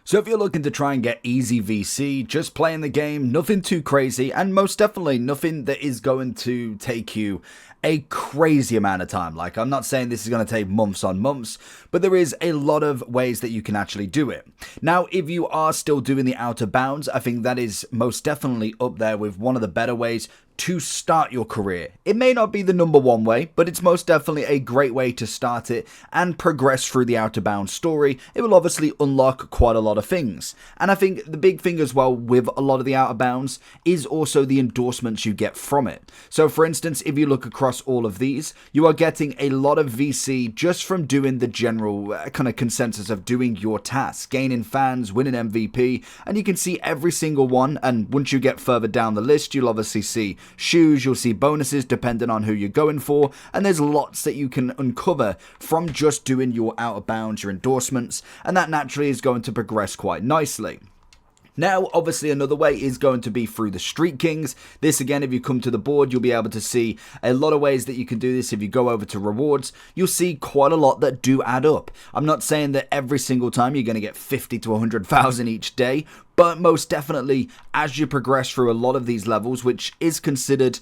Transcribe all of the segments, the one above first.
So if you're looking to try and get easy VC, just playing the game, nothing too crazy, and most definitely nothing that is going to take you a crazy amount of time. Like, I'm not saying this is going to take months on months, but there is a lot of ways that you can actually do it. Now, if you are still doing the Out of Bounds, I think that is most definitely up there with one of the better ways to start your career. It may not be the number one way, but it's most definitely a great way to start it and progress through the Out of Bounds story. It will obviously unlock quite a lot of things. And I think the big thing as well with a lot of the Out of Bounds is also the endorsements you get from it. So for instance, if you look across all of these, you are getting a lot of VC just from doing the general kind of consensus of doing your tasks, gaining fans, winning MVP, and you can see every single one. And once you get further down the list, you'll obviously see shoes, you'll see bonuses depending on who you're going for, and there's lots that you can uncover from just doing your Out of Bounds, your endorsements, and that naturally is going to progress quite nicely. Now, obviously, another way is going to be through the Street Kings. This, again, if you come to the board, you'll be able to see a lot of ways that you can do this. If you go over to rewards, you'll see quite a lot that do add up. I'm not saying that every single time you're going to get 50 to 100,000 each day, but most definitely, as you progress through a lot of these levels, which is considered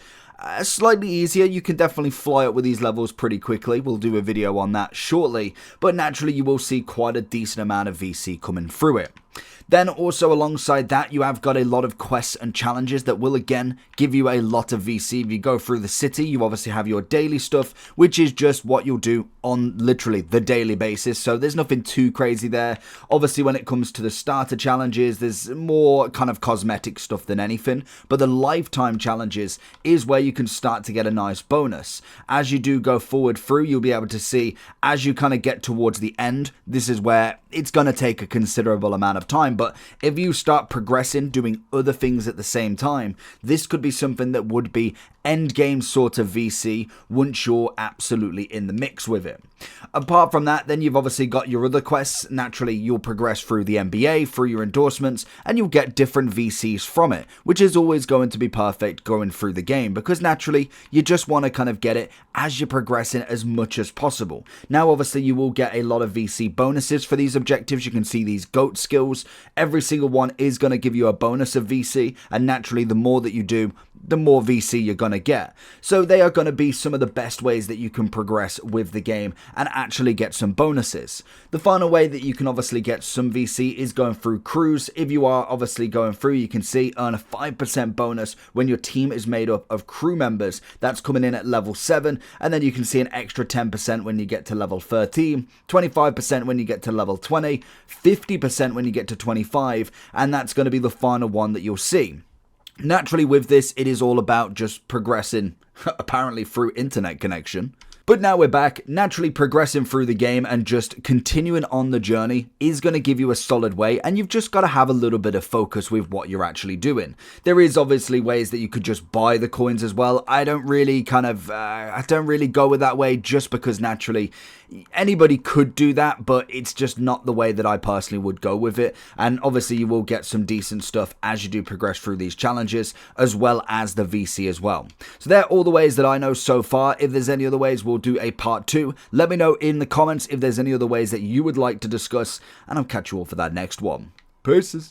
slightly easier, you can definitely fly up with these levels pretty quickly. We'll do a video on that shortly, but naturally you will see quite a decent amount of VC coming through it. Then also alongside that, you have got a lot of quests and challenges that will again give you a lot of VC. If you go through the city, you obviously have your daily stuff, which is just what you'll do on literally the daily basis. So there's nothing too crazy there. Obviously, when it comes to the starter challenges, there's more kind of cosmetic stuff than anything. But the lifetime challenges is where you can start to get a nice bonus. As you do go forward through, you'll be able to see as you kind of get towards the end, this is where it's going to take a considerable amount of time. But if you start progressing, doing other things at the same time, this could be something that would be end game sort of VC once you're absolutely in the mix with it. Apart from that, then you've obviously got your other quests. Naturally, you'll progress through the NBA, through your endorsements, and you'll get different VCs from it, which is always going to be perfect going through the game, because naturally, you just want to kind of get it as you're progressing as much as possible. Now, obviously, you will get a lot of VC bonuses for these objectives. You can see these GOAT skills. Every single one is going to give you a bonus of VC, and naturally, the more that you do, the more VC you're going to get. So they are going to be some of the best ways that you can progress with the game and actually get some bonuses. The final way that you can obviously get some VC is going through crews. If you are obviously going through, you can see earn a 5% bonus when your team is made up of crew members. That's coming in at level 7, and then you can see an extra 10% when you get to level 13, 25% when you get to level 20, 50% when you get to 25, and that's going to be the final one that you'll see. Naturally, with this, it is all about just progressing, apparently through internet connection. But now we're back. Naturally, progressing through the game and just continuing on the journey is going to give you a solid way, and you've just got to have a little bit of focus with what you're actually doing. There is obviously ways that you could just buy the coins as well. I don't really go with that way, just because naturally anybody could do that, but it's just not the way that I personally would go with it. And obviously you will get some decent stuff as you do progress through these challenges, as well as the VC as well. So they're all the ways that I know so far. If there's any other ways, we'll do a part 2. Let me know in the comments if there's any other ways that you would like to discuss, and I'll catch you all for that next one. Peace.